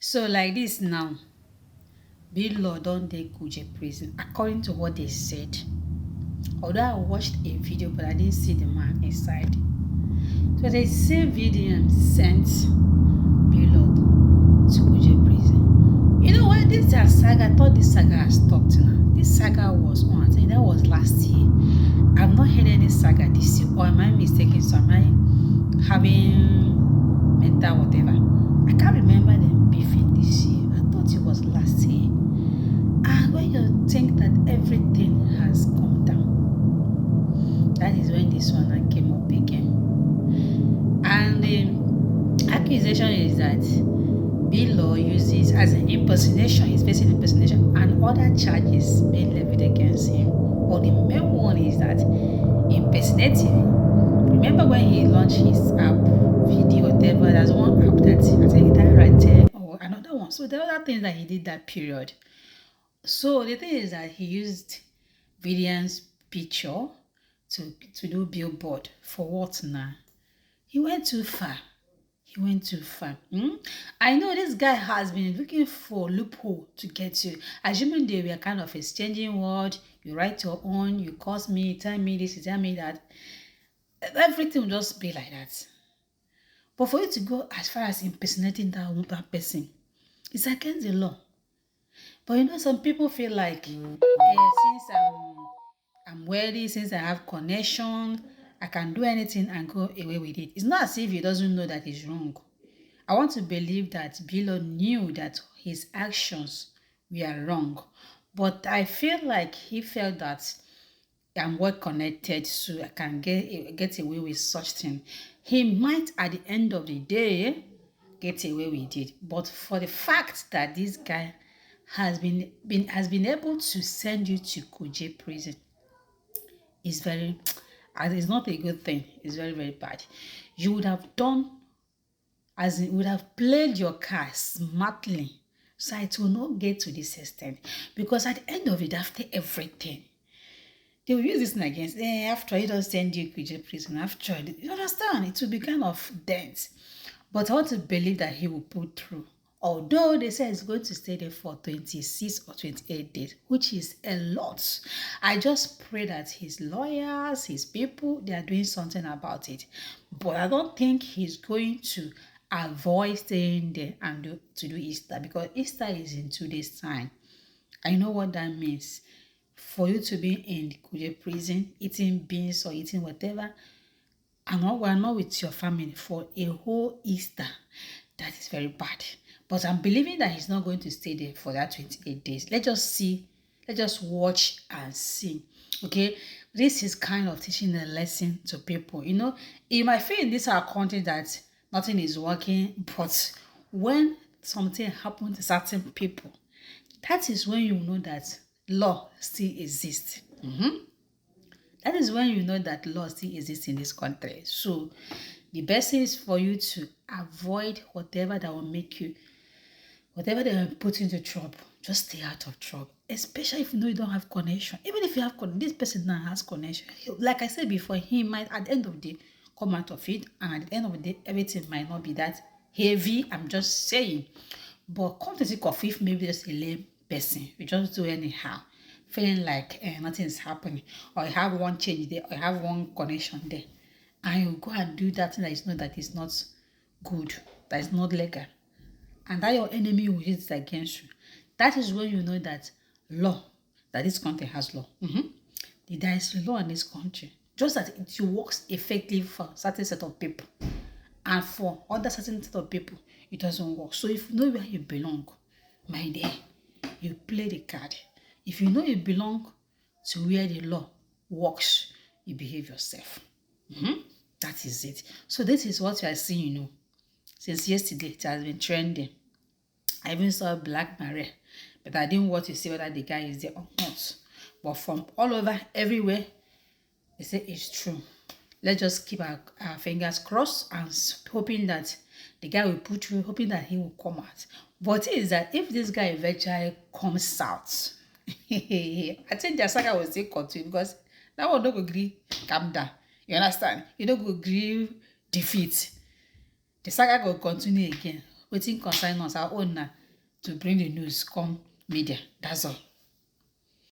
So like this now, Blord don't dey Kuje prison according to what they said. Although I watched a video but I didn't see the man inside. So they say video sent Blord to Kuje prison. You know what? This is a saga. I thought this saga has stopped now. This saga was on. I think that was last year. I've not heard any saga this year. Or am I mistaken? So am I having mental whatever? I can't remember them beefing this year. I thought it was last year. And when you think that everything has come down, that is when this one came up again. And the accusation is that Law uses as an impersonation, he's facing impersonation and other charges being levied against him. But the main one is that impersonating. Remember when he launched his app video, whatever, there's one app that I think that right there or another one. So the other things that he did that period. So the thing is that he used Vivian's picture to do billboard. For what now? He went too far. He went too far. I know this guy has been looking for loophole to get you. Assuming they were kind of exchanging word. You write your own, you cause me, you tell me this, you tell me that. Everything will just be like that. But for you to go as far as impersonating that person, it's against the law. But you know, some people feel like since I'm wealthy, since I have connection, I can do anything and go away with it. It's not as if he doesn't know that it's wrong. I want to believe that Bilo knew that his actions were wrong. But I feel like he felt that I'm well connected, so I can get away with such thing. He might, at the end of the day, get away with it. But for the fact that this guy has been able to send you to Kuje prison, is very, as it's not a good thing. It's very, very bad. You would have done, as it would have played your card smartly, so it will not get to this extent. Because at the end of it, after everything, they will use this thing against. After he does send you to prison, after you understand, it will be kind of dense. But I want to believe that he will pull through. Although they say he's going to stay there for 26 or 28 days, which is a lot. I just pray that his lawyers, his people, they are doing something about it. But I don't think he's going to avoid staying there and to do Easter, because Easter is in 2 days' time. I know what that means. For you to be in the Kuje prison, eating beans or eating whatever, we're not with your family for a whole Easter. That is very bad. But I'm believing that he's not going to stay there for that 28 days. Let's just see. Let's just watch and see. Okay? This is kind of teaching a lesson to people. You know, you might feel in this our country that nothing is working, but when something happens to certain people, that is when you know that law still exists. That is when you know that law still exists in this country. So the best thing is for you to avoid whatever that will make you, whatever they will put into trouble. Just stay out of trouble. Especially if you know you don't have connection. Even if you have this person now has connection. Like I said before, he might at the end of the day come out of it. And at the end of the day, everything might not be that heavy. I'm just saying. But come to think of, if maybe just a lame person, you just do anyhow, feeling like nothing is happening, or you have one change there, or you have one connection there, and you go and do that thing that is not, that is not good, that is not legal, and that your enemy will use it against you. That is when you know that law, that this country has law. There is law in this country. Just that it works effectively for certain set of people, and for other certain set of people, it doesn't work. So if you know where you belong, my dear, you play the card. If you know you belong to where the law works, you behave yourself. That is it. So this is what you are seeing, you know. Since yesterday, it has been trending. I even saw Black Maria, but I didn't want to see whether the guy is there or not. But from all over, everywhere, they say it's true. Let's just keep our fingers crossed and hoping that the guy will put through, hoping that he will come out. But it is that if this guy eventually comes out, I think the saga will still continue, because that one don't go agree calm down. You understand? You don't go agree defeat. The saga will continue again. Wetin concern us, our own na to bring the news come media. That's all.